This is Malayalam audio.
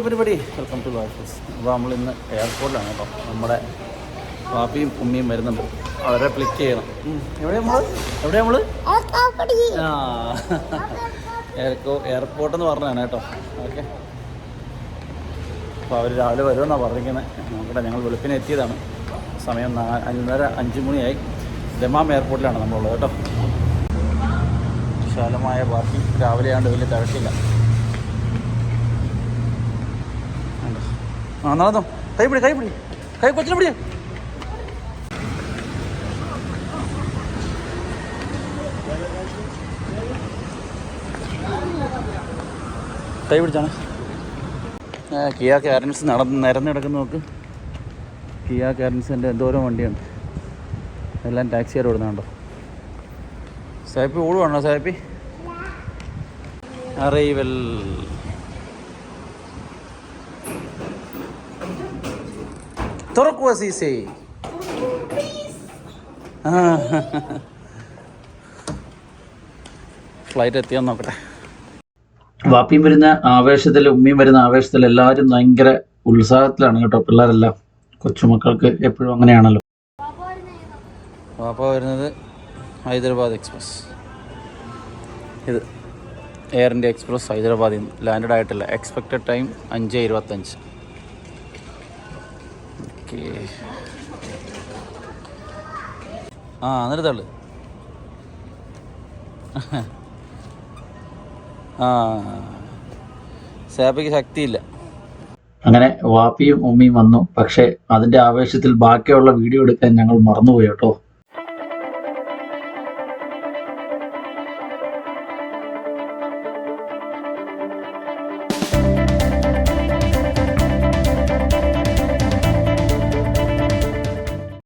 Everybody welcome to lives. അപ്പോൾ നമ്മളിന്ന് എയർപോർട്ടിലാണ് കേട്ടോ. നമ്മുടെ പാപ്പിയും ഉമ്മിയും വരുന്നുണ്ട്. അവരെ ക്ലിക്ക് ചെയ്യണം. എവിടെയാ നമ്മൾ എയർപോർട്ട് എന്ന് പറഞ്ഞതാണ് കേട്ടോ. ഓക്കെ, അപ്പോൾ അവർ രാവിലെ വരുമെന്നാണ് പറഞ്ഞിരിക്കുന്നത്. നോക്കട്ടെ, ഞങ്ങൾ വെളുപ്പിനെ എത്തിയതാണ്. സമയം 5 മണിയായി. ദമാം എയർപോർട്ടിലാണ് നമ്മളുള്ളത് കേട്ടോ. വിശാലമായ പാർക്കിംഗ്. രാവിലെ ആണ്ട് വലിയ തിരക്കില്ല. നടന്നോ, കൈപിടി കൊച്ചിനെ പിടി. കൈ പിടിച്ചാണ്. കിയ കാരൻസ് നിരന്ന് കിടക്കുന്ന നോക്ക്. കിയ കാരൻസിൻ്റെ എന്തോരം വണ്ടിയുണ്ട്. എല്ലാം ടാക്സിയാർ വിടുന്നുണ്ടോ. സായിപ്പി ഓടുവാണോ? സായിപ്പി അറൈവൽ. തുറക്കുക സീസേ. ഫ്ലൈറ്റ് എത്തിയാന്ന് നോക്കട്ടെ. വാപ്പിയും വരുന്ന ആവേശത്തിൽ, ഉമ്മയും വരുന്ന ആവേശത്തിൽ എല്ലാവരും ഭയങ്കര ഉത്സാഹത്തിലാണ് കേട്ടോ. പിള്ളേരെല്ലാം, കൊച്ചുമക്കൾക്ക് എപ്പോഴും അങ്ങനെയാണല്ലോ. വാപ്പ വരുന്നത് ഹൈദരാബാദ് എക്സ്പ്രസ്. ഇത് എയർ ഇന്ത്യ എക്സ്പ്രസ് ഹൈദരാബാദിൽ നിന്ന് ലാൻഡഡ് ആയിട്ടില്ല. Expected time 5:25. ഓക്കെ, എന്നിട്ട് തള്ളു. സാപ്പയ്ക്ക് ശക്തിയില്ല. അങ്ങനെ വാപ്പിയും ഉമ്മയും വന്നു. പക്ഷേ അതിൻ്റെ ആവേശത്തിൽ ബാക്കിയുള്ള വീഡിയോ എടുക്കാൻ ഞങ്ങൾ മറന്നുപോയി കേട്ടോ.